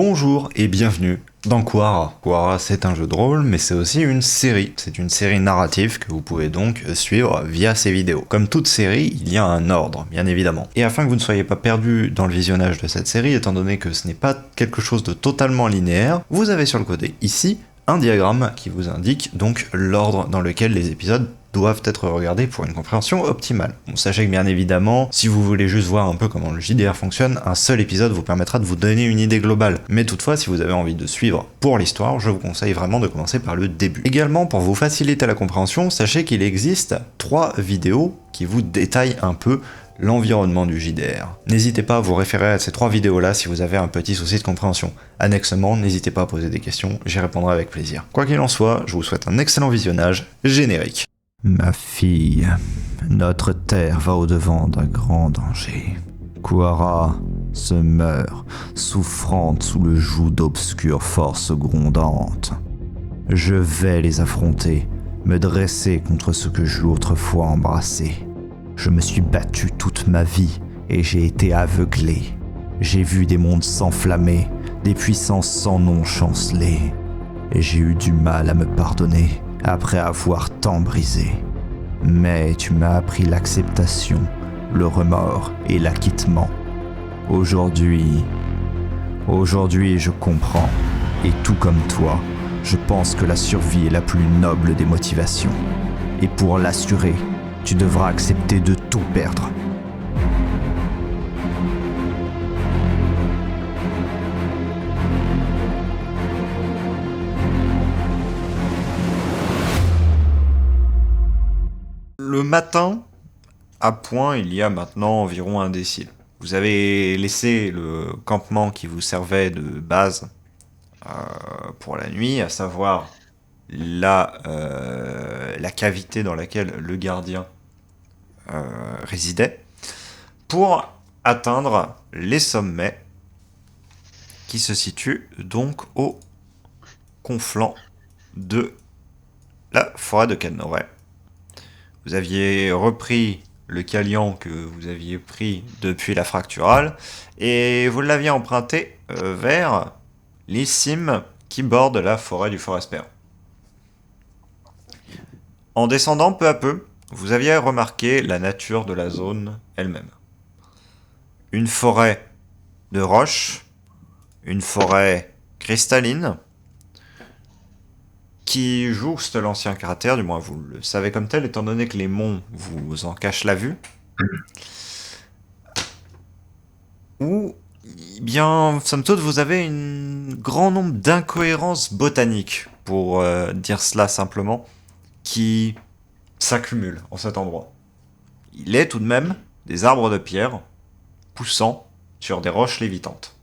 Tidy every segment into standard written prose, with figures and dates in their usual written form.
Bonjour et bienvenue dans Quara. Quara, c'est un jeu de rôle, mais c'est aussi une série. C'est une série narrative que vous pouvez donc suivre via ces vidéos. Comme toute série, il y a un ordre, bien évidemment. Et afin que vous ne soyez pas perdu dans le visionnage de cette série, étant donné que ce n'est pas quelque chose de totalement linéaire, vous avez sur le côté ici un diagramme qui vous indique donc l'ordre dans lequel les épisodes doivent être regardés pour une compréhension optimale. Bon, sachez que bien évidemment, si vous voulez juste voir un peu comment le JDR fonctionne, un seul épisode vous permettra de vous donner une idée globale. Mais toutefois, si vous avez envie de suivre pour l'histoire, je vous conseille vraiment de commencer par le début. Également, pour vous faciliter la compréhension, sachez qu'il existe 3 vidéos qui vous détaillent un peu l'environnement du JDR. N'hésitez pas à vous référer à ces 3 vidéos-là si vous avez un petit souci de compréhension. Annexement, n'hésitez pas à poser des questions, j'y répondrai avec plaisir. Quoi qu'il en soit, je vous souhaite un excellent visionnage générique. Ma fille, notre terre va au-devant d'un grand danger. Quara se meurt, souffrante sous le joug d'obscures forces grondantes. Je vais les affronter, me dresser contre ce que j'eus autrefois embrassé. Je me suis battu toute ma vie et j'ai été aveuglé. J'ai vu des mondes s'enflammer, des puissances sans nom chanceler. Et j'ai eu du mal à me pardonner après avoir tant brisé. Mais tu m'as appris l'acceptation, le remords et l'acquittement. Aujourd'hui, je comprends. Et tout comme toi, je pense que la survie est la plus noble des motivations. Et pour l'assurer, tu devras accepter de tout perdre. Le matin, à point, il y a maintenant environ un décile. Vous avez laissé le campement qui vous servait de base pour la nuit, à savoir la cavité dans laquelle le gardien résidait, pour atteindre les sommets qui se situent donc au conflant de la forêt de Cadnoret. Vous aviez repris le calian que vous aviez pris depuis la fracturale et vous l'aviez emprunté vers les cimes qui bordent la forêt du Forespère. En descendant peu à peu, vous aviez remarqué la nature de la zone elle-même. Une forêt de roches, une forêt cristalline, qui jouxte l'ancien cratère, du moins vous le savez comme tel, étant donné que les monts vous en cachent la vue. Ou, bien, somme toute, vous avez un grand nombre d'incohérences botaniques, pour dire cela simplement, qui s'accumulent en cet endroit. Il est tout de même des arbres de pierre poussant sur des roches lévitantes.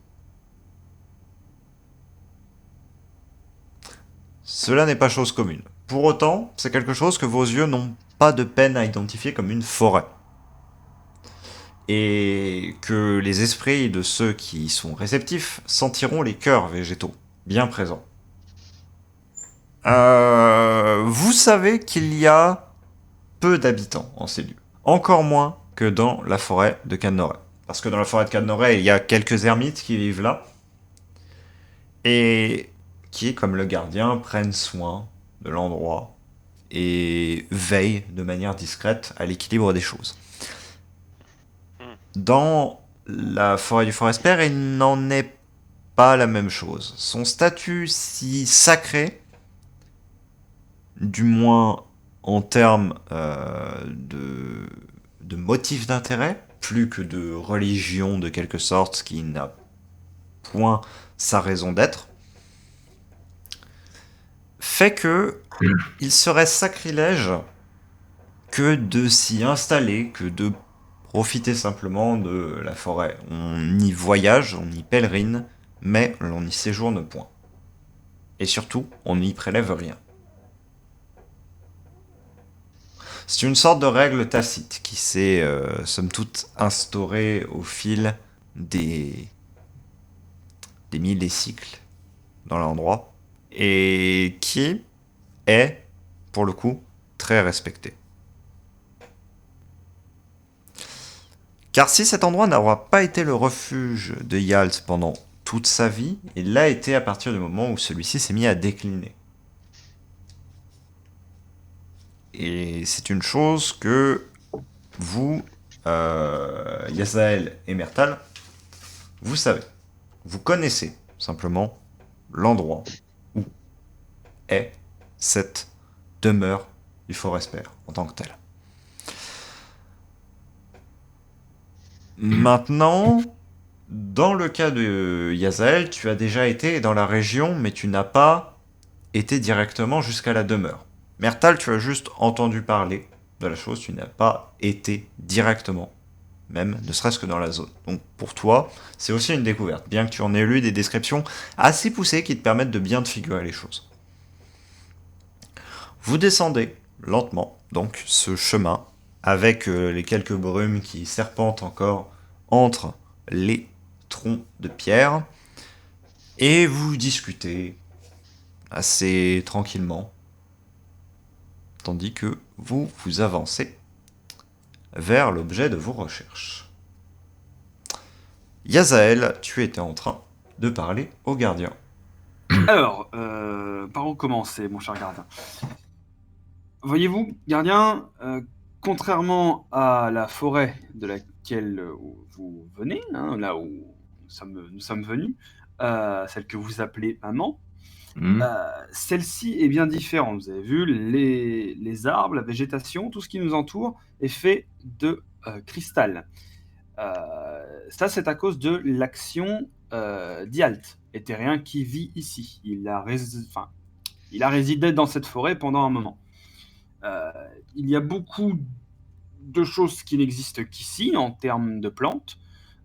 Cela n'est pas chose commune. Pour autant, c'est quelque chose que vos yeux n'ont pas de peine à identifier comme une forêt. Et que les esprits de ceux qui y sont réceptifs sentiront les cœurs végétaux, bien présents. Vous savez qu'il y a peu d'habitants en ces lieux. Encore moins que dans la forêt de Cadnoret. Parce que dans la forêt de Cadnoret, il y a quelques ermites qui vivent là. Et qui, comme le gardien, prennent soin de l'endroit et veillent de manière discrète à l'équilibre des choses. Dans la forêt du Forespère, il n'en est pas la même chose. Son statut si sacré, du moins en termes de motifs d'intérêt, plus que de religion de quelque sorte qui n'a point sa raison d'être, fait que il serait sacrilège que de s'y installer, que de profiter simplement de la forêt. On y voyage, on y pèlerine, mais l'on n'y séjourne point. Et surtout, on n'y prélève rien. C'est une sorte de règle tacite qui s'est, somme toute, instaurée au fil des milles des cycles dans l'endroit, et qui est, pour le coup, très respectée. Car si cet endroit n'aura pas été le refuge de Yalt pendant toute sa vie, et l'a été à partir du moment où celui-ci s'est mis à décliner. Et c'est une chose que vous, Yazael et Mertal, vous savez. Vous connaissez simplement l'endroit où est cette demeure du Forest Père en tant que telle. Maintenant, dans le cas de Yazael, tu as déjà été dans la région, mais tu n'as pas été directement jusqu'à la demeure. Mertal, tu as juste entendu parler de la chose, tu n'as pas été directement, même ne serait-ce que dans la zone. Donc pour toi, c'est aussi une découverte, bien que tu en aies lu des descriptions assez poussées qui te permettent de bien te figurer les choses. Vous descendez lentement, donc ce chemin, avec les quelques brumes qui serpentent encore entre les troncs de pierre, et vous discutez assez tranquillement, tandis que vous avancez vers l'objet de vos recherches. Yazael, tu étais en train de parler au gardien. Alors, par où commencer, mon cher gardien? Voyez-vous, gardien, contrairement à la forêt de laquelle vous venez, hein, là où nous sommes venus, celle que vous appelez maman, celle-ci est bien différente. Vous avez vu, les arbres, la végétation, tout ce qui nous entoure est fait de cristal. Ça, c'est à cause de l'action d'Ialt, éthérien qui vit ici. Il a résidé dans cette forêt pendant un moment. Il y a beaucoup de choses qui n'existent qu'ici en termes de plantes.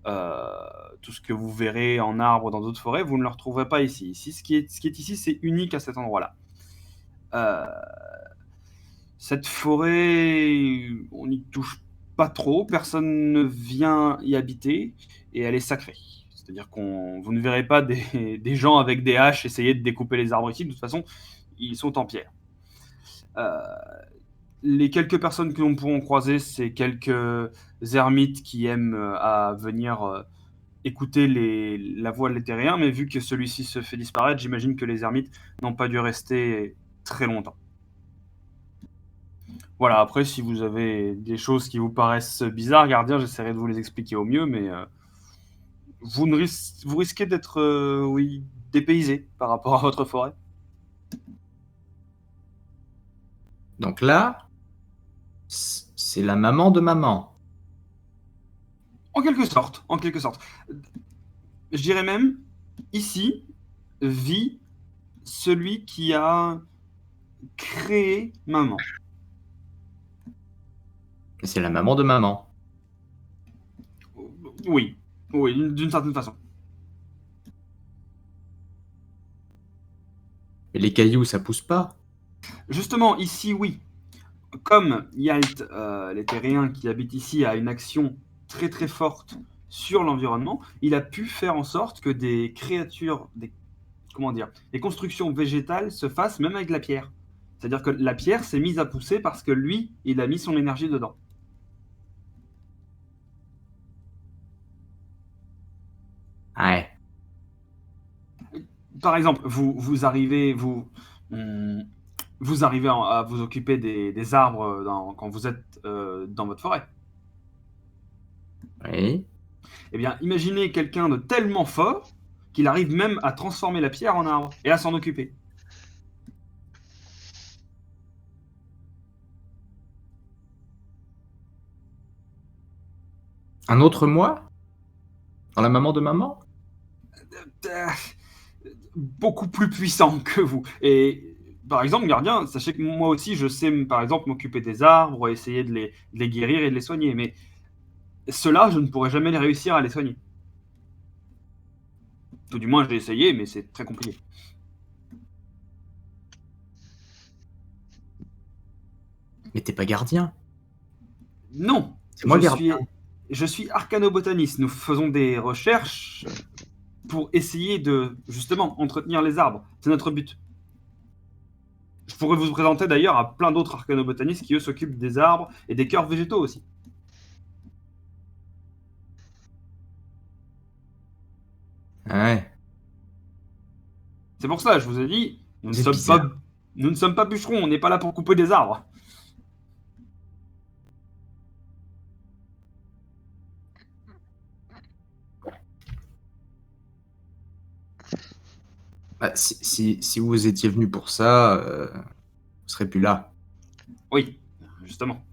Tout ce que vous verrez en arbre dans d'autres forêts, vous ne le retrouverez pas ici. Ici, ce qui est ici, c'est unique à cet endroit-là. Cette forêt, on n'y touche pas trop, personne ne vient y habiter, et elle est sacrée. C'est-à-dire vous ne verrez pas des gens avec des haches essayer de découper les arbres ici, de toute façon, ils sont en pierre. Les quelques personnes que l'on pourront croiser, c'est quelques ermites qui aiment à venir écouter la voix de l'éthérien, mais vu que celui-ci se fait disparaître, j'imagine que les ermites n'ont pas dû rester très longtemps. Voilà, après, si vous avez des choses qui vous paraissent bizarres, gardien, j'essaierai de vous les expliquer au mieux, mais vous risquez d'être dépaysé par rapport à votre forêt. Donc là, c'est la maman de maman. En quelque sorte, en quelque sorte. Je dirais même, ici vit celui qui a créé maman. C'est la maman de maman. Oui, d'une certaine façon. Mais les cailloux, ça pousse pas. Justement, ici, oui. Comme Yalt, l'éthérien qui habite ici, a une action très très forte sur l'environnement, il a pu faire en sorte que des créatures, des constructions végétales se fassent même avec la pierre. C'est-à-dire que la pierre s'est mise à pousser parce que lui, il a mis son énergie dedans. Ouais. Par exemple, vous arrivez à vous occuper des arbres quand vous êtes dans votre forêt. Oui. Eh bien, imaginez quelqu'un de tellement fort qu'il arrive même à transformer la pierre en arbre et à s'en occuper. Un autre moi? Dans la maman de maman? Beaucoup plus puissant que vous. Et par exemple, gardien, sachez que moi aussi, je sais par exemple m'occuper des arbres, essayer de les guérir et de les soigner. Mais ceux-là, je ne pourrais jamais les réussir à les soigner. Tout du moins, j'ai essayé, mais c'est très compliqué. Mais t'es pas gardien. Non, C'est moi le gardien. Je suis arcanobotaniste. Nous faisons des recherches pour essayer de, justement, entretenir les arbres. C'est notre but. Je pourrais vous présenter d'ailleurs à plein d'autres arcanobotanistes qui, eux, s'occupent des arbres et des cœurs végétaux aussi. Ouais. C'est pour ça, je vous ai dit, nous C'est ne sommes bizarre. pas, nous ne sommes pas bûcherons, on n'est pas là pour couper des arbres. Bah, si vous étiez venu pour ça, vous serez plus là. Oui, justement.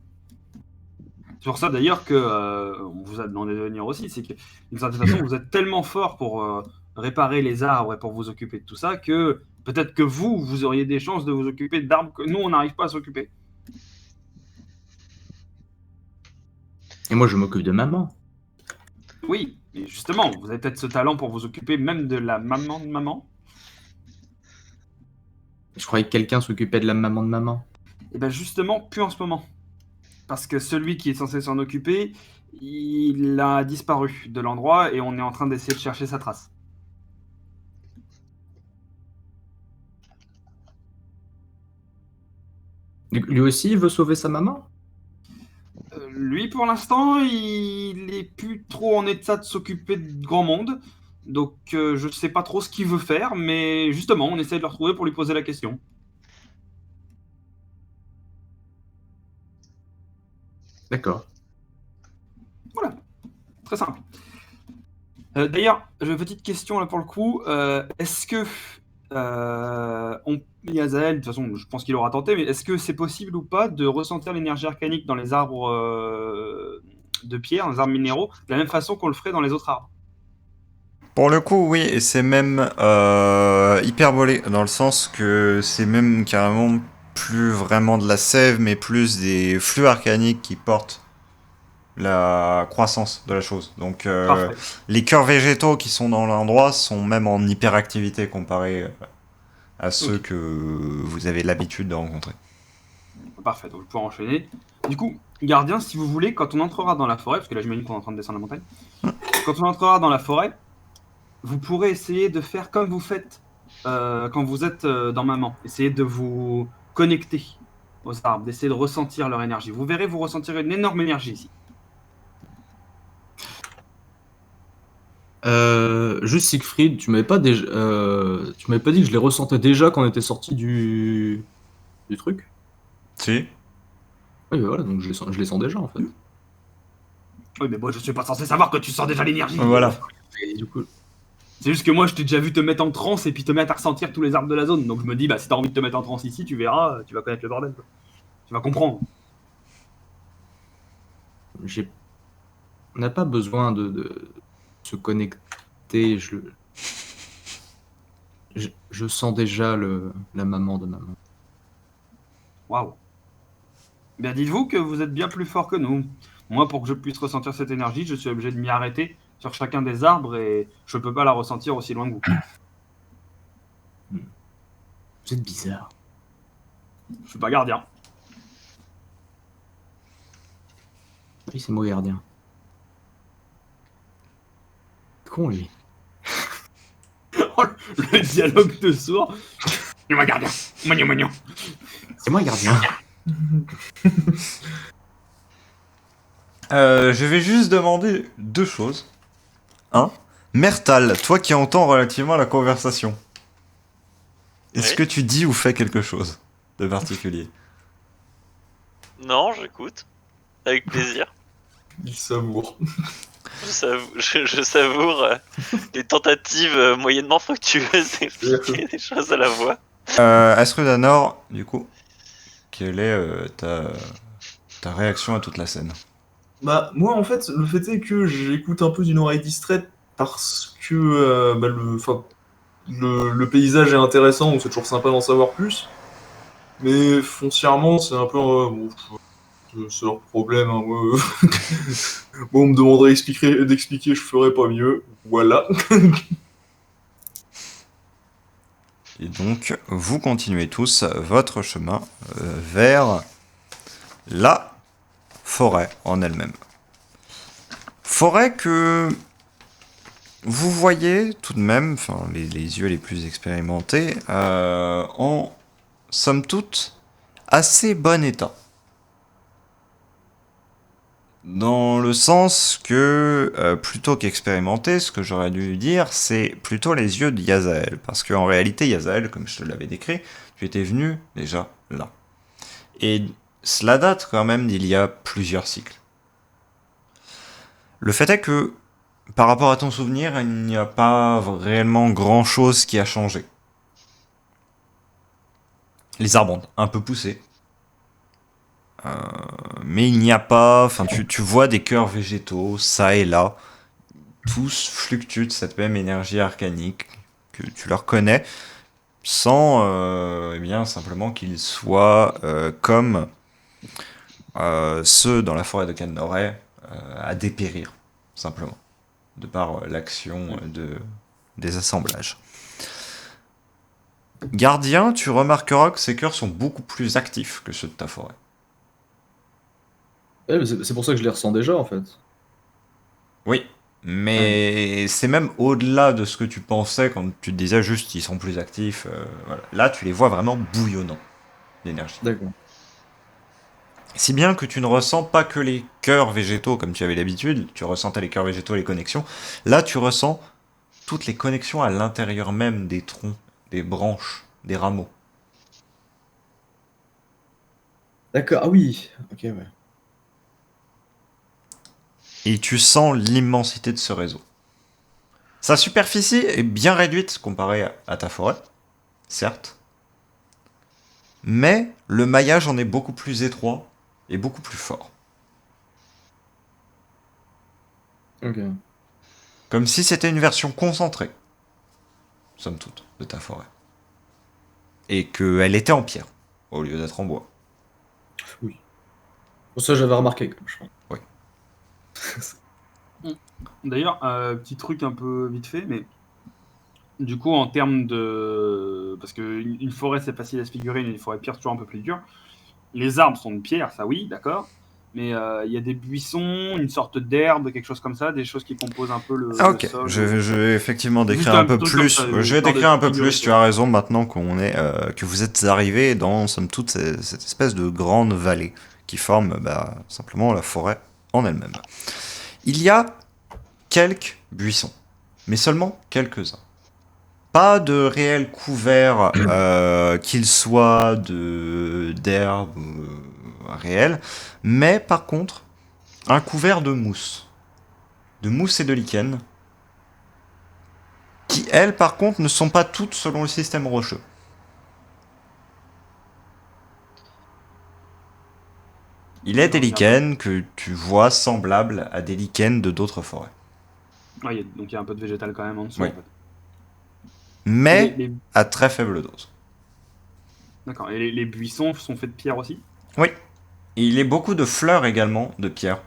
C'est pour ça d'ailleurs que on vous a demandé de venir aussi, c'est que d'une certaine façon, vous êtes tellement fort pour réparer les arbres et pour vous occuper de tout ça que peut-être que vous auriez des chances de vous occuper d'arbres que nous, on n'arrive pas à s'occuper. Et moi, je m'occupe de maman. Oui, et justement, vous avez peut-être ce talent pour vous occuper même de la maman de maman. Je croyais que quelqu'un s'occupait de la maman de maman. Et bien justement, plus en ce moment. Parce que celui qui est censé s'en occuper, il a disparu de l'endroit et on est en train d'essayer de chercher sa trace. Lui aussi, il veut sauver sa maman? Lui, pour l'instant, il est plus trop en état de s'occuper de grand monde. Donc, je sais pas trop ce qu'il veut faire, mais justement, on essaie de le retrouver pour lui poser la question. D'accord. Voilà, très simple. D'ailleurs, j'ai une petite question là pour le coup. Est-ce que Yazael, de toute façon, je pense qu'il aura tenté, mais est-ce que c'est possible ou pas de ressentir l'énergie arcanique dans les arbres de pierre, dans les arbres minéraux, de la même façon qu'on le ferait dans les autres arbres? Pour le coup, oui, et c'est même hyperbolé, dans le sens que c'est même carrément plus vraiment de la sève, mais plus des flux arcaniques qui portent la croissance de la chose. Donc Parfait. les cœurs végétaux qui sont dans l'endroit sont même en hyperactivité comparé à ceux Ok. que vous avez l'habitude de rencontrer. Parfait, donc je vais pouvoir enchaîner. Du coup, gardien, si vous voulez, quand on entrera dans la forêt, parce que là j'imagine qu'on est en train de descendre la montagne, quand on entrera dans la forêt, vous pourrez essayer de faire comme vous faites quand vous êtes dans Maman. Essayez de vous connecter aux arbres, d'essayer de ressentir leur énergie. Vous verrez, vous ressentirez une énorme énergie ici. Juste Siegfried, tu m'avais pas déjà, tu m'avais pas dit que je les ressentais déjà quand on était sorti du truc? Si. Oui, voilà, donc je les sens déjà en fait. Oui, mais moi je suis pas censé savoir que tu sens déjà l'énergie. Voilà. Et du coup, C'est juste que moi je t'ai déjà vu te mettre en transe et puis te mettre à ressentir tous les arbres de la zone. Donc je me dis, bah si t'as envie de te mettre en transe ici, tu verras, tu vas connaître le bordel. Quoi. Tu vas comprendre. j'ai, on n'a pas besoin de se connecter. Je sens déjà la maman de maman. Waouh. Bien, dites-vous que vous êtes bien plus fort que nous. Moi, pour que je puisse ressentir cette énergie, je suis obligé de m'y arrêter sur chacun des arbres et je peux pas la ressentir aussi loin que vous. Vous êtes bizarre. Je suis pas gardien. Oui, c'est moi gardien. Con lui. Oh, le dialogue de sourd. Moi gardien. Magnon, magnon. C'est moi gardien. Je vais juste demander deux choses. Un, Mertal, toi qui entends relativement la conversation, est-ce Oui. que tu dis ou fais quelque chose de particulier? Non, j'écoute. Avec plaisir. Il savoure. Je savoure les tentatives moyennement fructueuses d'expliquer des choses à la voix. Asrudanor, du coup, quelle est ta réaction à toute la scène? Bah, moi, en fait, le fait est que j'écoute un peu d'une oreille distraite parce que le paysage est intéressant, donc c'est toujours sympa d'en savoir plus. Mais foncièrement, c'est un peu... bon, c'est leur problème. Hein, moi, moi, on me demanderait d'expliquer, je ferais pas mieux. Voilà. Et donc, vous continuez tous votre chemin vers la forêt en elle-même. Forêt que vous voyez tout de même, enfin les yeux les plus expérimentés, en somme toute assez bon état. Dans le sens que, plutôt qu'expérimenter, ce que j'aurais dû dire, c'est plutôt les yeux de Yazael. Parce qu'en réalité, Yazael, comme je te l'avais décrit, tu étais venu déjà là. Et cela date quand même d'il y a plusieurs cycles. Le fait est que, par rapport à ton souvenir, il n'y a pas réellement grand-chose qui a changé. Les arbres ont un peu poussé. Mais il n'y a pas... Enfin, tu vois des cœurs végétaux, ça et là. Tous fluctuent de cette même énergie arcanique que tu leur connais, sans eh bien, simplement qu'ils soient comme ceux dans la forêt de Cannoret à dépérir, simplement, de par l'action des assemblages. Gardien, tu remarqueras que ces cœurs sont beaucoup plus actifs que ceux de ta forêt. Ouais, mais c'est pour ça que je les ressens déjà, en fait. Oui, mais c'est même au-delà de ce que tu pensais quand tu te disais juste ils sont plus actifs. Voilà. Là, tu les vois vraiment bouillonnants d'énergie. D'accord. Si bien que tu ne ressens pas que les cœurs végétaux comme tu avais l'habitude, tu ressentais les cœurs végétaux, les connexions. Là, tu ressens toutes les connexions à l'intérieur même des troncs, des branches, des rameaux. D'accord, ah oui, ok, ouais. Et tu sens l'immensité de ce réseau. Sa superficie est bien réduite comparée à ta forêt, certes. Mais le maillage en est beaucoup plus étroit et beaucoup plus fort. Ok. Comme si c'était une version concentrée, somme toute, de ta forêt. Et qu'elle était en pierre, au lieu d'être en bois. Oui. Bon, ça, j'avais remarqué, comme je crois. Oui. D'ailleurs, petit truc un peu vite fait, mais du coup, en termes de... Parce qu'une forêt, c'est facile à se figurer, mais une forêt de pierre, c'est toujours un peu plus dur. Les arbres sont de pierre, ça oui, d'accord. Mais il y a des buissons, une sorte d'herbe, quelque chose comme ça, des choses qui composent un peu le Ok, sol. je vais effectivement décrire Juste un un peu truc plus. comme ça, Je vais histoire décrire de un peu figurer, plus. Tu quoi. as raison maintenant que vous êtes arrivé dans somme toute cette espèce de grande vallée qui forme simplement la forêt en elle-même. Il y a quelques buissons, mais seulement quelques-uns. Pas de réel couvert, qu'il soit d'herbe réel, mais par contre un couvert de mousse et de lichen, qui elles par contre ne sont pas toutes selon le système rocheux. Il est des lichens que tu vois semblables à des lichens de d'autres forêts. Ah, donc il y a un peu de végétal quand même en dessous. Oui. En fait. Mais Les- à très faible dose. D'accord. Et les buissons sont faits de pierre aussi? Oui. Et il y a beaucoup de fleurs également, de pierre.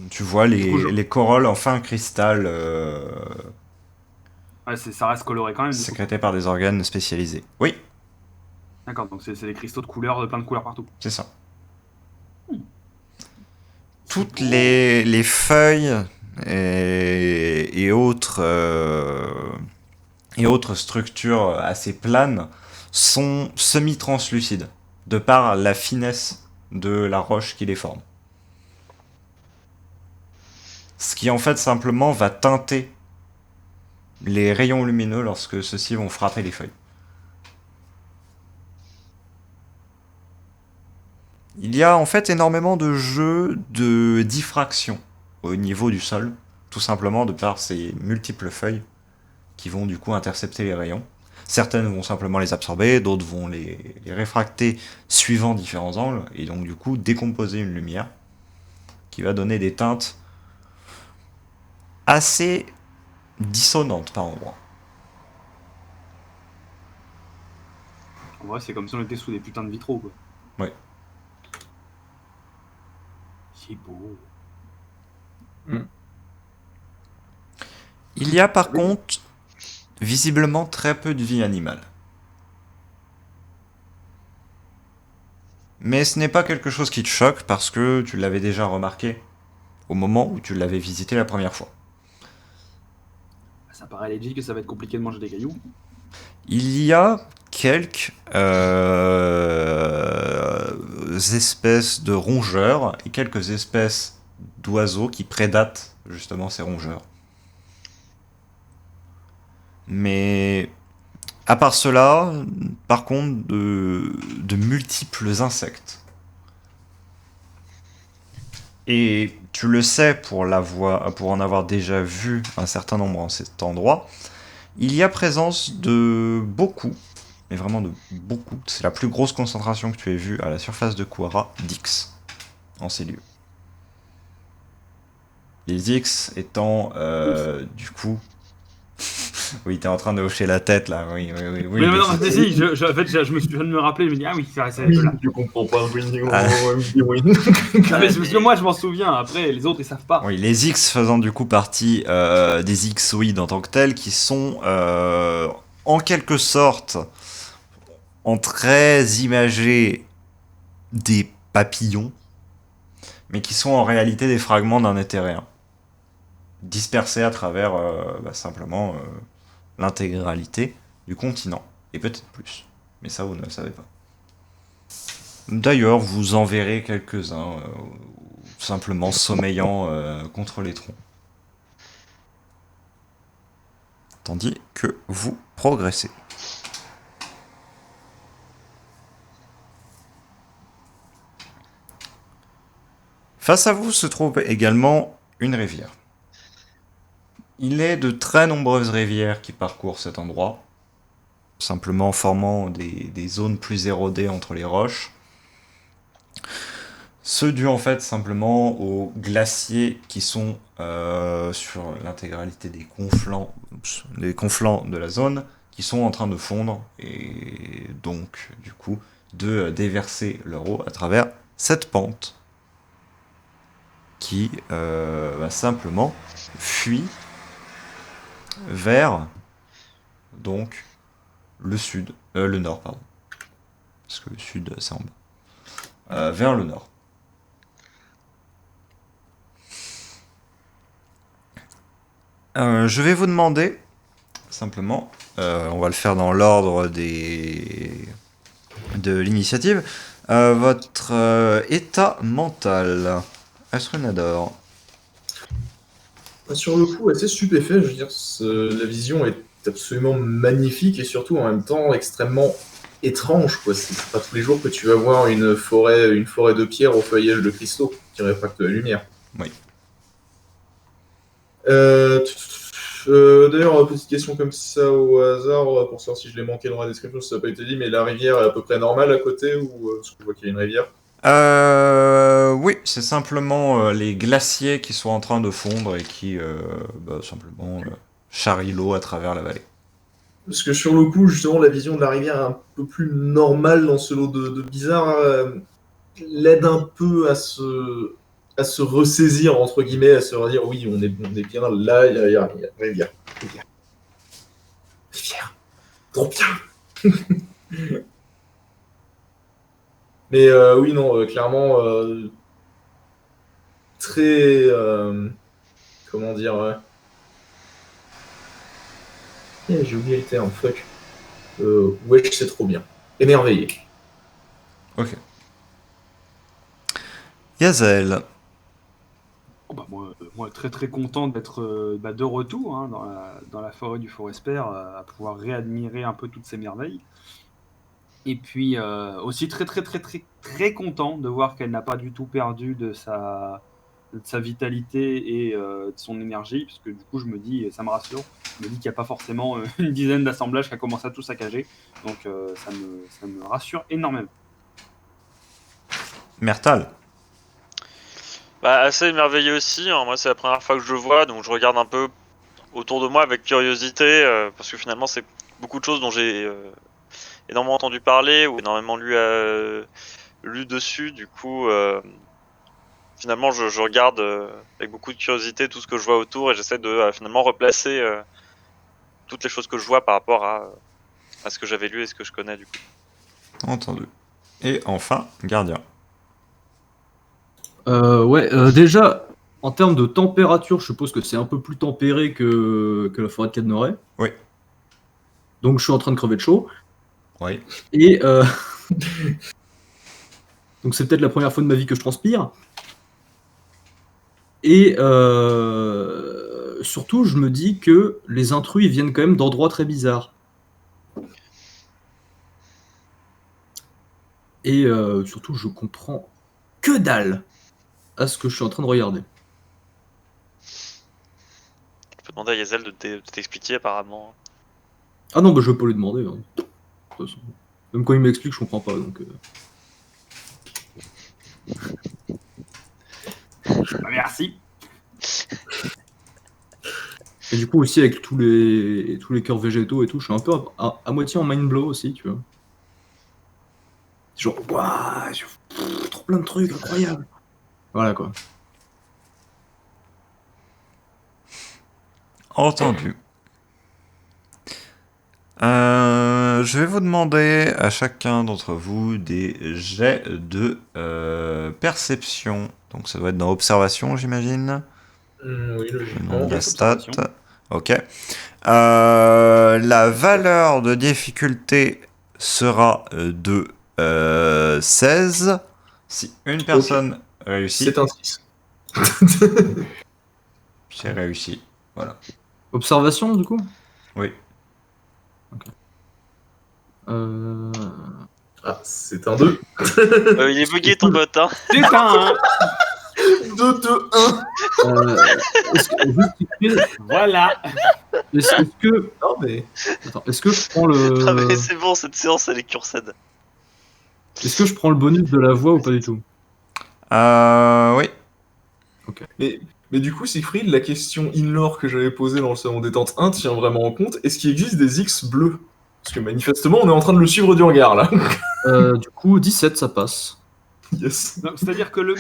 Tu vois Du coup, les corolles en fin cristal ouais, ça reste coloré quand même. Du coup. sécrétées par des organes spécialisés. Oui, D'accord, donc c'est des cristaux de plein de couleurs partout. c'est ça. C'est Toutes beau. les feuilles et autres structures assez planes sont semi-translucides, de par la finesse de la roche qui les forme. Ce qui en fait simplement va teinter les rayons lumineux lorsque ceux-ci vont frapper les feuilles. Il y a en fait énormément de jeux de diffraction au niveau du sol, tout simplement de par ces multiples feuilles qui vont du coup intercepter les rayons. Certaines vont simplement les absorber, d'autres vont les réfracter suivant différents angles, et donc du coup décomposer une lumière qui va donner des teintes assez dissonantes par endroits. En vrai, c'est comme si on était sous des putains de vitraux, quoi. Ouais. C'est beau. Il y a par contre visiblement très peu de vie animale. Mais ce n'est pas quelque chose qui te choque parce que tu l'avais déjà remarqué au moment où tu l'avais visité la première fois. Ça paraît legit que ça va être compliqué de manger des cailloux. Il y a quelques espèces de rongeurs et quelques espèces d'oiseaux qui prédatent justement ces rongeurs. Mais à part cela, par contre, de multiples insectes. Et tu le sais pour en avoir déjà vu un certain nombre en cet endroit, il y a présence de beaucoup, mais vraiment de beaucoup, c'est la plus grosse concentration que tu aies vue à la surface de Kuara, d'Ix, en ces lieux. Les X étant, du coup... Oui, t'es en train de hocher la tête, là, oui. Mais non, mais si, en fait, je me suis viens de me rappeler, je me dis, ah oui, c'est là. Je comprends pas le winning. Ah, mais c'est parce que moi, je m'en souviens, après, les autres, ils savent pas. Oui, les X faisant du coup partie des Xoïdes en tant que tels, qui sont en quelque sorte, en très imagé, des papillons, mais qui sont en réalité des fragments d'un éthéréen, dispersés à travers simplement l'intégralité du continent, et peut-être plus, mais ça vous ne le savez pas. D'ailleurs, vous en verrez quelques-uns, simplement sommeillant contre les troncs. Tandis que vous progressez. Face à vous se trouve également une rivière. Il est de très nombreuses rivières qui parcourent cet endroit, simplement formant des zones plus érodées entre les roches. Ce dû en fait simplement aux glaciers qui sont sur l'intégralité des conflans de la zone, qui sont en train de fondre et donc du coup de déverser leur eau à travers cette pente qui simplement fuit vers donc le sud, le nord pardon, parce que le sud c'est en bas, vers le nord. Je vais vous demander simplement, on va le faire dans l'ordre de l'initiative, votre état mental. Asrunador. Sur le coup, assez stupéfait. Je veux dire, la vision est absolument magnifique et surtout en même temps extrêmement étrange, quoi. C'est pas tous les jours que tu vas voir une forêt de pierre au feuillage de cristaux qui réfracte la lumière. Oui. D'ailleurs, petite question comme ça au hasard, pour savoir si je l'ai manqué dans la description, si ça n'a pas été dit, mais la rivière est à peu près normale à côté ou parce que je vois qu'il y a une rivière? Oui, c'est simplement les glaciers qui sont en train de fondre et qui simplement charrient l'eau à travers la vallée. Parce que sur le coup, justement, la vision de la rivière est un peu plus normale dans ce lot de bizarre, l'aide un peu à se ressaisir, entre guillemets, à se redire, oui, on est bien là, il y a rivière. Rivière. Trop bien. Mais oui, non, clairement, très... comment dire... j'ai oublié le terme, fuck. Wesh, c'est trop bien. Émerveillé. Ok. Yazel. Oh bah moi, très très content d'être de retour hein, dans la forêt du Forester, à pouvoir réadmirer un peu toutes ces merveilles. Et puis aussi très très très très très content de voir qu'elle n'a pas du tout perdu de sa vitalité et de son énergie, parce que du coup je me dis, ça me rassure, je me dis qu'il n'y a pas forcément une dizaine d'assemblages qui a commencé à tout saccager, donc ça me rassure énormément. Mertal. Bah, assez émerveillé aussi, hein. Moi c'est la première fois que je le vois, donc je regarde un peu autour de moi avec curiosité, parce que finalement c'est beaucoup de choses dont j'ai énormément entendu parler ou énormément lu dessus, du coup finalement je regarde avec beaucoup de curiosité tout ce que je vois autour et j'essaie de finalement replacer toutes les choses que je vois par rapport à ce que j'avais lu et ce que je connais du coup. Entendu. Et enfin, gardien. Déjà, en termes de température, je suppose que c'est un peu plus tempéré que la forêt de Cadnoret. Oui. Donc je suis en train de crever de chaud. Oui. Et Donc c'est peut-être la première fois de ma vie que je transpire. Et surtout, je me dis que les intrus, ils viennent quand même d'endroits très bizarres. Et surtout, je comprends que dalle à ce que je suis en train de regarder. Je peux demander à Yazel de t'expliquer apparemment. Ah non, bah, je vais pas lui demander. Hein. De toute façon. Même quand il m'explique, je comprends pas. Donc, Merci. Et du coup, aussi, avec tous les cœurs végétaux et tout, je suis un peu à moitié en mind blow aussi, tu vois. Genre, waouh, trop plein de trucs, incroyable. Voilà quoi. Entendu. Je vais vous demander à chacun d'entre vous des jets de perception. Donc ça doit être dans observation, j'imagine. Oui, Le logiquement. nom de la Yes, stat. observation. Ok. La valeur de difficulté sera de 16. Si une personne réussit, C'est un 6. c'est réussi. Voilà. Observation, du coup Oui. Ah, c'est un 2. Il est bugué ton bot, hein. C'est un 2, 2, 1. Voilà. Est-ce que... Non, mais. Attends, est-ce que je prends Ah, mais le... c'est bon, cette séance elle est cursed. Est-ce que je prends le bonus de la voix ou pas du tout? Oui. Mais du coup, Siegfried, la question in-lore que j'avais posée dans le salon détente 1 tient vraiment en compte. Est-ce qu'il existe des X bleus? Parce que manifestement, on est en train de le suivre du regard, là. Du coup, 17, ça passe. Yes. Non, c'est-à-dire que le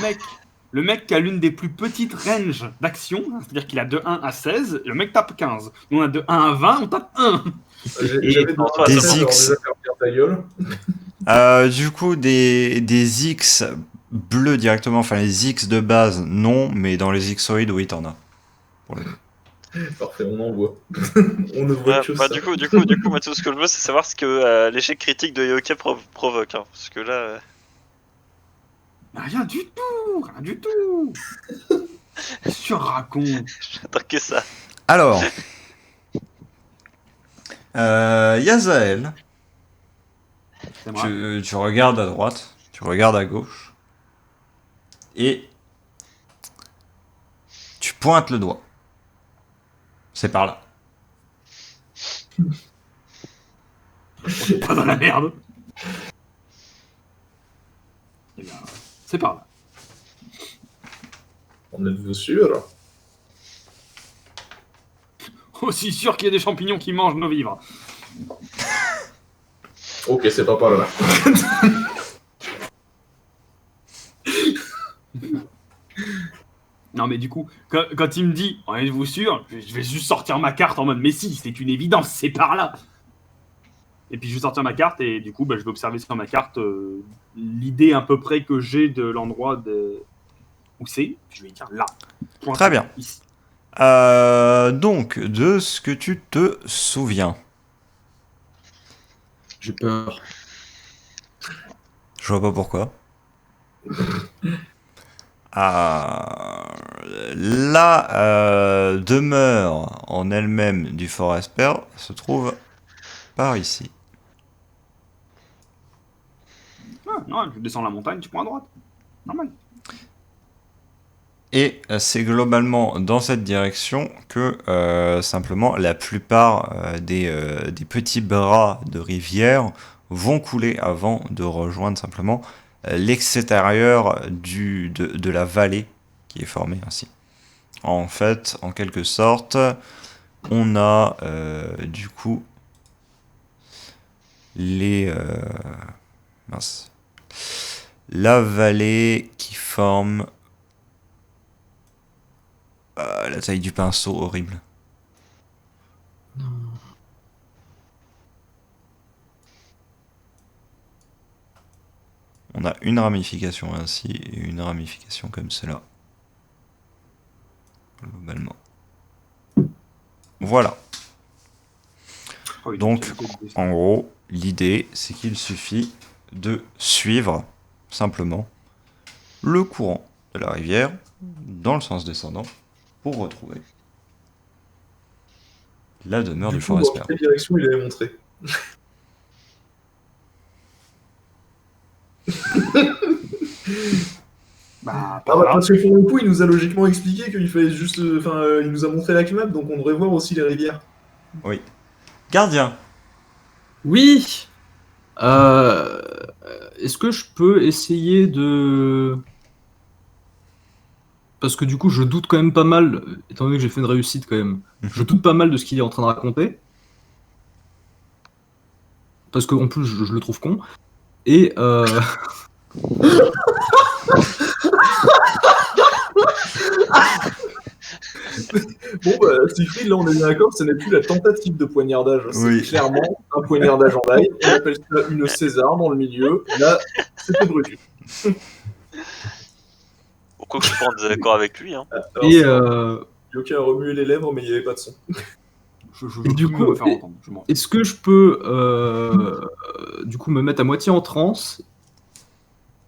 mec qui a l'une des plus petites ranges d'action, hein, c'est-à-dire qu'il a de 1 à 16, le mec tape 15. Nous on a de 1 à 20, on tape 1. J'avais Antoine, des demandé X. à faire bien ta gueule. Du coup, des X bleus directement, enfin les X de base, non, mais dans les Xoïdes, oui, t'en as. Parfait, on en voit. On ne voit Ouais, que bah, ça. du coup, moi tout ce que je veux c'est savoir ce que l'échec critique de Yoke provoque. Hein, parce que là. Rien du tout, rien du tout. Qu'est-ce que tu racontes? J'attends que ça. Alors, Yazael, C'est moi. tu regardes à droite, tu regardes à gauche, et tu pointes le doigt. C'est par là. On est pas dans la merde. Eh bien, c'est par là. En êtes-vous sûr? Aussi sûr qu'il y a des champignons qui mangent nos vivres. Ok, c'est pas par là. Non mais du coup, quand il me dit, en êtes-vous sûr? Je vais juste sortir ma carte en mode, mais si, c'est une évidence, c'est par là. Et puis je vais sortir ma carte et du coup, bah, je vais observer sur ma carte l'idée à peu près que j'ai de l'endroit où c'est. Je vais dire là. Point. Très bien. Ici. Donc, de ce que tu te souviens, J'ai peur. je vois pas pourquoi. La demeure en elle-même du Fort Esper se trouve par ici. Ah, non, je descends la montagne, tu prends à droite. Normal. Et c'est globalement dans cette direction que simplement la plupart des petits bras de rivière vont couler avant de rejoindre simplement l'extérieur de la vallée qui est formée ainsi. En fait, en quelque sorte, on a du coup la vallée qui forme la taille du pinceau, horrible. On a une ramification ainsi et une ramification comme cela. Globalement. Voilà. Oh, Donc, en gros, l'idée, c'est qu'il suffit de suivre simplement le courant de la rivière dans le sens descendant pour retrouver la demeure du Du coup, dans Forester. quelle direction il avait montré? Bah, Ah par bah, là. parce que pour le coup, il nous a logiquement expliqué qu'il fallait juste. Enfin, il nous a montré la map, donc on devrait voir aussi les rivières. Oui. Gardien. Oui. Euh, Est-ce que je peux essayer de... Parce que du coup, je doute quand même pas mal, étant donné que j'ai fait une réussite quand même. Je doute pas mal de ce qu'il est en train de raconter. Parce qu'en plus, je le trouve con. Et Bon, bah, Siegfried, là, on est bien d'accord, ce n'est plus la tentative de poignardage. C'est Oui. clairement un poignardage en live. On appelle ça une César dans le milieu. Là, c'était brut. Pourquoi que je suis pas en désaccord avec lui, hein. Alors, et, c'est Yoka a remué les lèvres, mais il n'y avait pas de son. Je veux Et du plus coup, me faire entendre. Je m'en fous. est-ce que je peux du coup me mettre à moitié en transe,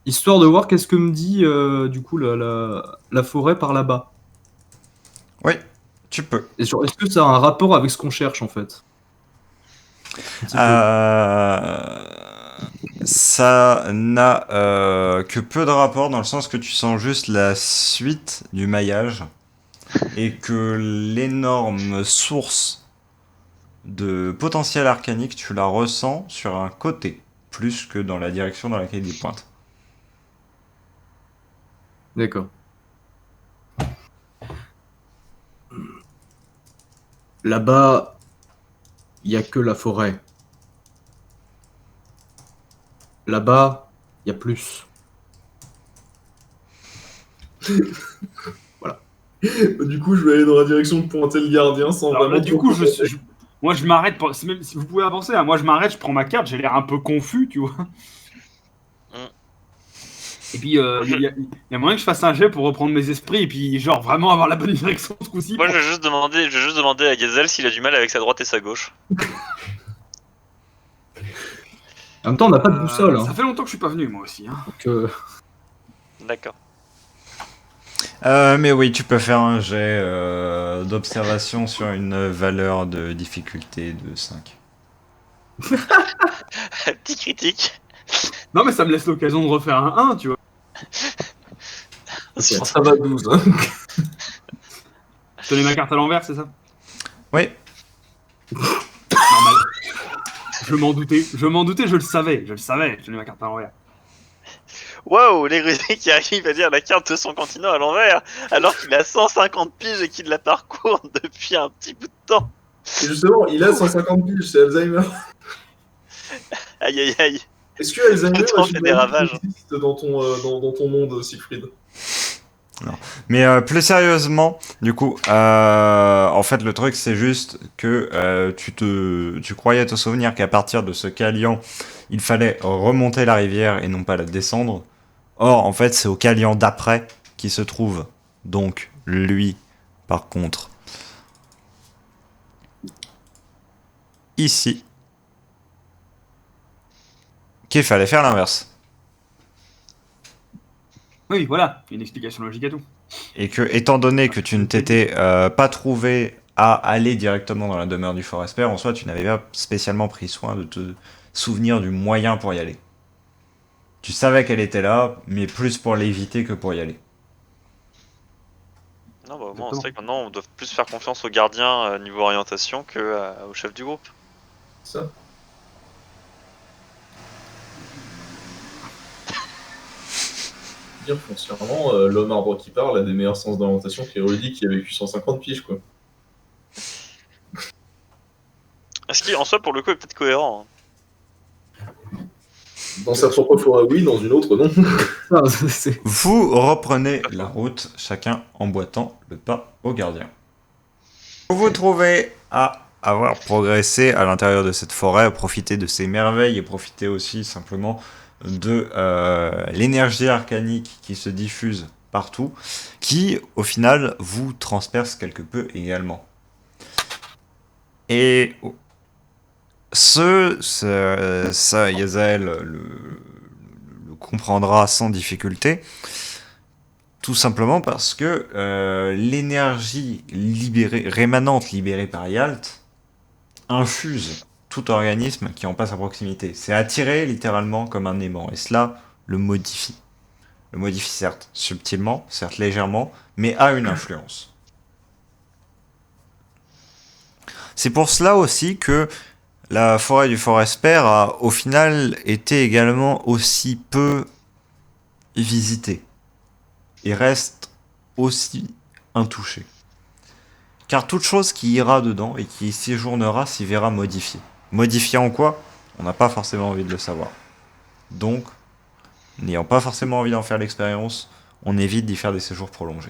histoire de voir qu'est-ce que me dit du coup la forêt par là-bas? Oui, tu peux. Et est-ce que ça a un rapport avec ce qu'on cherche en fait? Un petit peu. Ça n'a que peu de rapport dans le sens que tu sens juste la suite du maillage et que l'énorme source de potentiel arcanique, tu la ressens sur un côté plus que dans la direction dans laquelle il pointe. D'accord. Là-bas, il y a que la forêt. Là-bas, il y a plus. Du coup, je vais aller dans la direction de pointer le gardien sans Alors, vraiment. là, du coup, moi, je m'arrête. Si vous pouvez avancer, hein, moi, je m'arrête, je prends ma carte, j'ai l'air un peu confus, tu vois. Et puis, il y a moyen que je fasse un jet pour reprendre mes esprits et puis, genre, vraiment avoir la bonne direction ce coup-ci. Moi, je vais juste demander à Gazelle s'il a du mal avec sa droite et sa gauche. En même temps, on n'a pas de boussole. Ça Hein. fait longtemps que je suis pas venu, moi aussi. Hein. Donc, D'accord. Mais oui, tu peux faire un jet d'observation sur une valeur de difficulté de 5. Petit critique. Non, mais ça me laisse l'occasion de refaire un 1, tu vois. Ensuite, Ça va 12. Hein. Je tenais ma carte à l'envers, c'est ça? Oui, Normal. Je m'en doutais, je le savais, je tenais ma carte à l'envers. waouh, l'érudit qui arrive à lire la carte de son continent à l'envers, alors qu'il a 150 piges et qu'il la parcourt depuis un petit bout de temps. Et justement, il a 150 piges, c'est Alzheimer. Aïe aïe aïe. Est-ce que Alzheimer Le temps fait des ravages. existe dans ton monde, Siegfried? mais plus sérieusement, du coup, en fait, le truc, c'est juste que tu croyais te souvenir qu'à partir de ce Calian, il fallait remonter la rivière et non pas la descendre. Or, en fait, c'est au Calian d'après qui se trouve. Donc, lui, par contre, ici, qu'il fallait faire l'inverse. Oui, voilà, une explication logique à tout. Et que, étant donné que tu ne t'étais pas trouvé à aller directement dans la demeure du Forester, en soi, tu n'avais pas spécialement pris soin de te souvenir du moyen pour y aller. Tu savais qu'elle était là, mais plus pour l'éviter que pour y aller. Non, bah, bon, c'est vrai que maintenant on doit plus faire confiance au gardien niveau orientation que au chef du groupe. Ça. Dire foncièrement, l'homme arbre qui parle a des meilleurs sens d'orientation qu'Érudit qui a vécu 150 piges, quoi. Ce qui en soi pour le coup est peut-être cohérent. Hein. Dans sa propre forêt, oui, dans une autre, non. ah, c'est- Vous reprenez la route, chacun emboîtant le pas au gardien. Vous vous trouvez à avoir progressé à l'intérieur de cette forêt, à profiter de ces merveilles et profiter aussi simplement de l'énergie arcanique qui se diffuse partout, qui au final vous transperce quelque peu également. Et ça, Yazael, le comprendra sans difficulté. Tout simplement parce que l'énergie rémanente libérée par Yalt infuse tout organisme qui en passe à proximité. C'est attiré littéralement comme un aimant, et cela le modifie. Le modifie certes subtilement, certes légèrement, mais a une influence. C'est pour cela aussi que la forêt du Forespère a au final été également aussi peu visitée et reste aussi intouchée. Car toute chose qui ira dedans et qui y séjournera s'y verra modifiée. Modifiée en quoi? On n'a pas forcément envie de le savoir. Donc, n'ayant pas forcément envie d'en faire l'expérience, on évite d'y faire des séjours prolongés.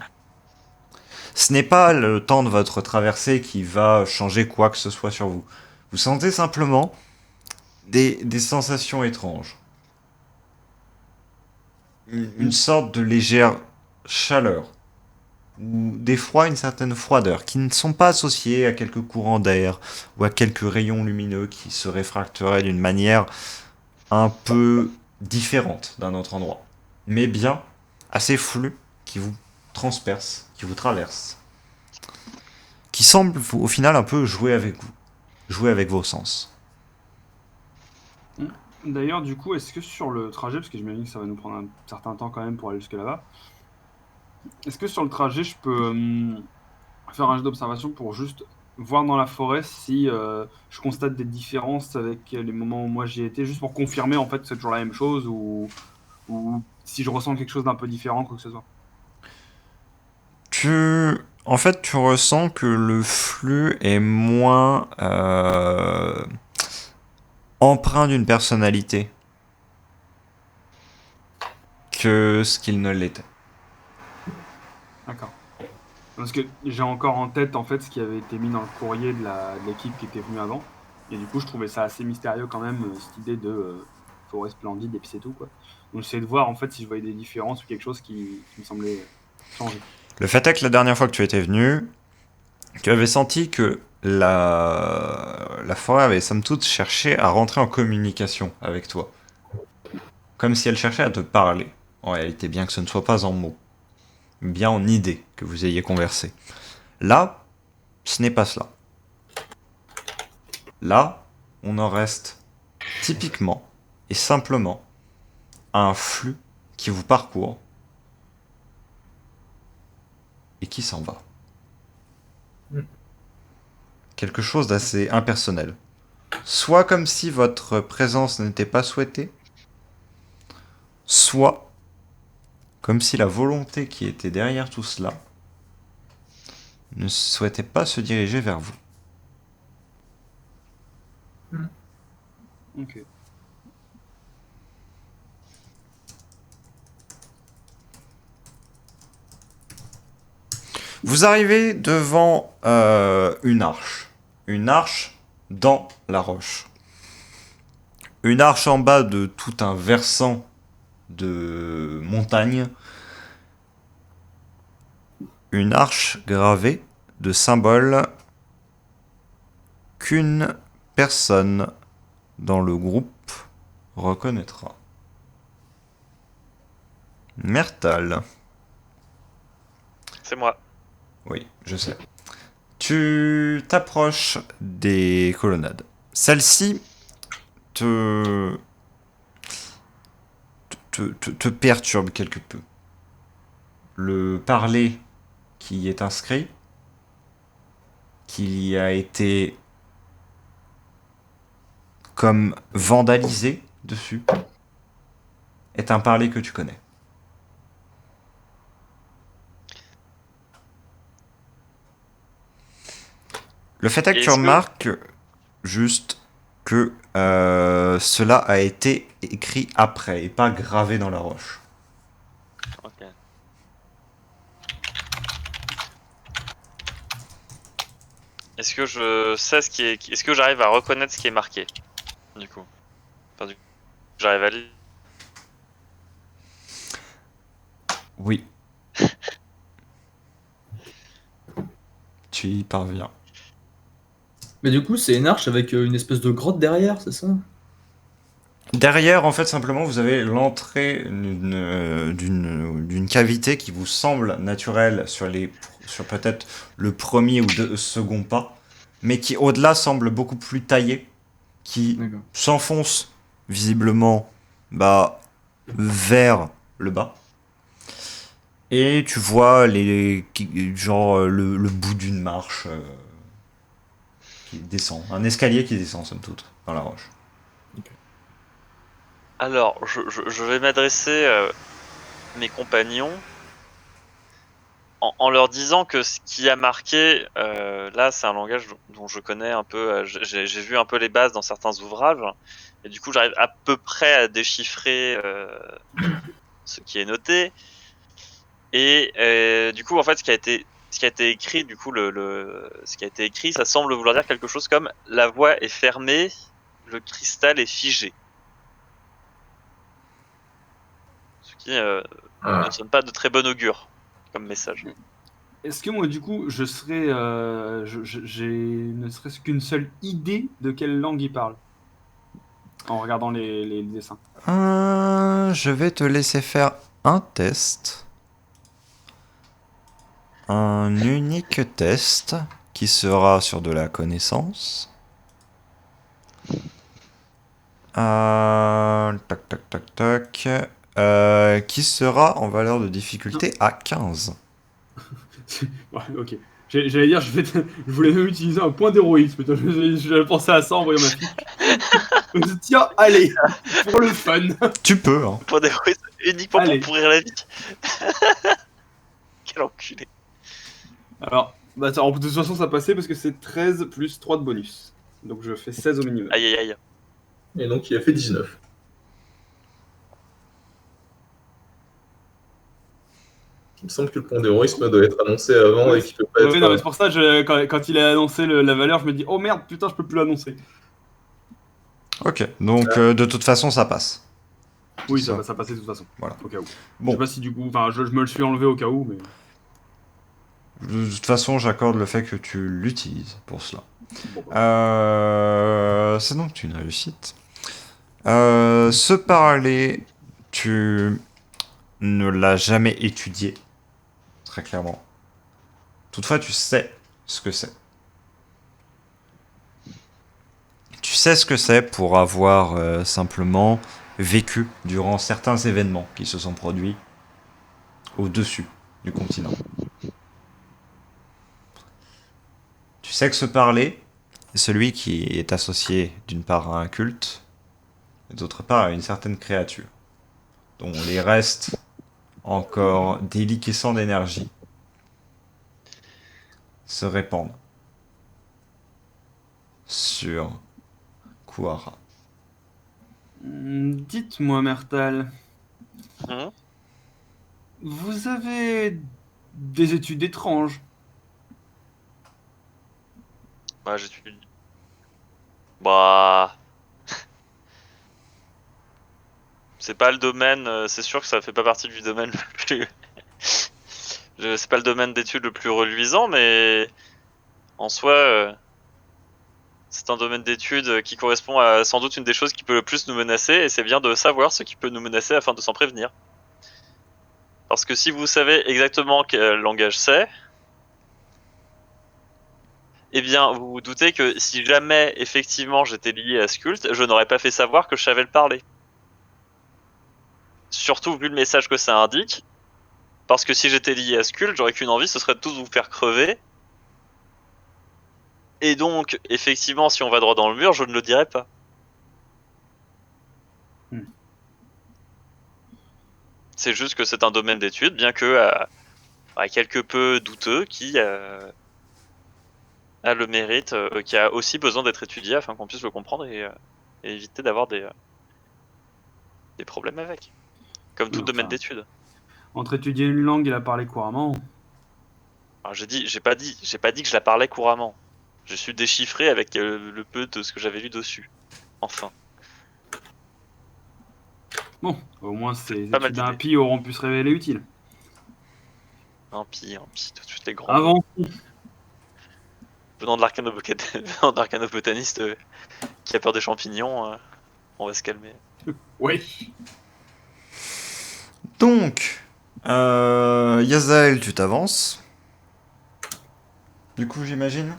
Ce n'est pas le temps de votre traversée qui va changer quoi que ce soit sur vous. Vous sentez simplement des sensations étranges. Une sorte de légère chaleur, ou des froids, une certaine froideur, qui ne sont pas associés à quelques courants d'air ou à quelques rayons lumineux qui se réfracteraient d'une manière un peu différente d'un autre endroit, mais bien assez flou, qui vous transperce, qui vous traverse, qui semble au final un peu jouer avec vous, jouer avec vos sens. D'ailleurs, du coup, est-ce que sur le trajet, parce que j'imagine que ça va nous prendre un certain temps quand même pour aller jusque là-bas, est-ce que sur le trajet, je peux faire un jeu d'observation pour juste voir dans la forêt si je constate des différences avec les moments où moi j'y étais, juste pour confirmer en fait que c'est toujours la même chose ou si je ressens quelque chose d'un peu différent, quoi que ce soit. En fait, tu ressens que le flux est moins empreint d'une personnalité que ce qu'il ne l'était. D'accord. Parce que j'ai encore en tête en fait ce qui avait été mis dans le courrier de l'équipe qui était venue avant. Et du coup, je trouvais ça assez mystérieux quand même, cette idée de forêt splendide et puis c'est tout, quoi. Donc j'essayais de voir en fait si je voyais des différences ou quelque chose qui me semblait changer. Le fait est que la dernière fois que tu étais venu, tu avais senti que la forêt avait somme toute cherché à rentrer en communication avec toi. Comme si elle cherchait à te parler. En réalité, bien que ce ne soit pas en mots, bien en idées que vous ayez conversé. Là, ce n'est pas cela. Là, on en reste typiquement et simplement à un flux qui vous parcourt et qui s'en va. Quelque chose d'assez impersonnel. Soit comme si votre présence n'était pas souhaitée, soit comme si la volonté qui était derrière tout cela ne souhaitait pas se diriger vers vous. Ok. Vous arrivez devant une arche dans la roche. Une arche en bas de tout un versant de montagne. Une arche gravée de symboles qu'une personne dans le groupe reconnaîtra. Mertal. C'est moi. Oui, je sais. Tu t'approches des colonnades. Celle-ci te perturbe quelque peu. Le parler qui y est inscrit, qui y a été comme vandalisé dessus, est un parler que tu connais. Le fait est que tu remarques juste que cela a été écrit après et pas gravé dans la roche. Ok. Est-ce que je sais ce qui est... Est-ce que j'arrive à reconnaître ce qui est marqué, du coup? Enfin, du coup, j'arrive à lire. Oui. Tu y parviens. Mais du coup, c'est une arche avec une espèce de grotte derrière, c'est ça? Derrière, en fait, simplement, vous avez l'entrée d'une cavité qui vous semble naturelle sur peut-être le premier ou second pas, mais qui au-delà semble beaucoup plus taillée, qui D'accord. s'enfonce visiblement vers le bas. Et tu vois le bout d'une marche qui descend, un escalier qui descend somme toute dans la roche. Alors, je vais m'adresser à mes compagnons en leur disant que ce qui a marqué, là, c'est un langage dont je connais un peu, j'ai vu un peu les bases dans certains ouvrages, et du coup, j'arrive à peu près à déchiffrer ce qui est noté. Et du coup, en fait, ce qui a été écrit, du coup, ce qui a été écrit, ça semble vouloir dire quelque chose comme la voie est fermée, le cristal est figé. Ce qui ne sonne pas de très bon augure comme message. Est-ce que moi, du coup, je serais. J'ai ne serait-ce qu'une seule idée de quelle langue il parle en regardant les dessins. Je vais te laisser faire un test. Un unique test qui sera sur de la connaissance. Tac, tac, tac, tac. Qui sera en valeur de difficulté à 15. Ouais, ok. J'allais dire, je voulais même utiliser un point d'héroïsme. J'avais pensé à ça en voyant ma fiche. Tiens, allez, pour le fun. Tu peux, hein. Pour des uniquement Allez. pour pourrir la vie. Quel enculé. Alors, de toute façon, ça passait parce que c'est 13 plus 3 de bonus. Donc je fais 16 au minimum. Aïe aïe aïe. Et donc il a fait 19. Il me semble que le point d'héroïsme doit être annoncé avant et qu'il peut pas Oui, être. non, mais c'est pour ça, quand il a annoncé la valeur, je me dis, oh merde, putain, je peux plus l'annoncer. Ok, donc de toute façon ça passe. Oui, Ça. ça passait de toute façon. Voilà. Au cas où. Bon. Je sais pas si du coup, enfin, je me le suis enlevé au cas où, mais. De toute façon, j'accorde le fait que tu l'utilises pour cela. Bon, C'est donc une réussite. Se parler, tu ne l'as jamais étudié, très clairement. Toutefois, tu sais ce que c'est. Tu sais ce que c'est pour avoir simplement vécu durant certains événements qui se sont produits au-dessus du continent. Tu sais que se parler est celui qui est associé d'une part à un culte et d'autre part à une certaine créature, dont les restes encore déliquescents d'énergie se répandent sur Kuara. Dites-moi, Mertal, Hum. vous avez des études étranges. Bah j'étudie. Bah. C'est pas le domaine, c'est sûr que ça fait pas partie du domaine le plus. C'est pas le domaine d'études le plus reluisant, mais en soi, c'est un domaine d'études qui correspond à sans doute une des choses qui peut le plus nous menacer, et c'est bien de savoir ce qui peut nous menacer afin de s'en prévenir. Parce que si vous savez exactement quel langage c'est, eh bien, vous vous doutez que si jamais effectivement j'étais lié à ce culte, je n'aurais pas fait savoir que je savais le parler. Surtout vu le message que ça indique, parce que si j'étais lié à ce culte, j'aurais qu'une envie, ce serait de tous vous faire crever. Et donc, effectivement, si on va droit dans le mur, je ne le dirai pas. C'est juste que c'est un domaine d'étude, bien que quelque peu douteux, qui a le mérite, qui a aussi besoin d'être étudié afin qu'on puisse le comprendre et éviter d'avoir des problèmes avec. Comme tout domaine d'étude. Entre étudier une langue et la parler couramment. Alors j'ai pas dit que je la parlais couramment. Je suis déchiffré avec le peu de ce que j'avais lu dessus. Enfin. Bon, au moins ces Pas mal études d'idées. impies auront pu se révéler utiles. Impie, tout de suite les grands. Avant. Venant de l'arcanobotaniste qui a peur des champignons, on va se calmer. Oui. Donc, Yazael, tu t'avances. Du coup, j'imagine.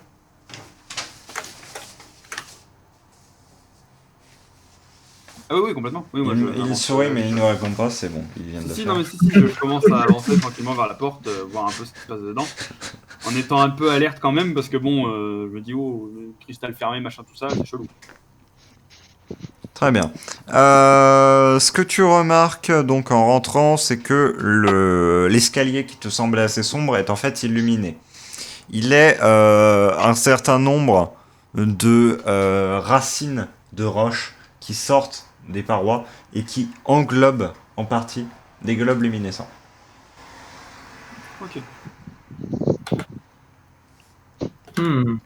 Ah oui, complètement. Oui, moi, Il sourit, mais il ne répond pas, c'est bon, il vient de le Si, faire. non, mais si, je commence à avancer tranquillement vers la porte, voir un peu ce qui se passe dedans. En étant un peu alerte quand même, parce que bon, je me dis, oh, le cristal fermé, machin, tout ça, c'est chelou. Très bien. Ce que tu remarques donc en rentrant, c'est que l'escalier qui te semblait assez sombre est en fait illuminé. Il est un certain nombre de racines de roches qui sortent des parois et qui englobent en partie des globes luminescents. Ok. Hmm.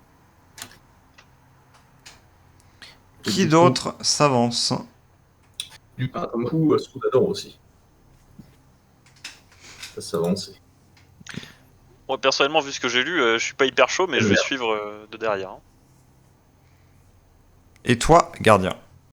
Qui d'autre s'avance? Du coup, ce qu'on adore aussi. Ça s'avance. Moi, personnellement, vu ce que j'ai lu, je suis pas hyper chaud, mais je vais suivre de derrière. Hein. Et toi, gardien?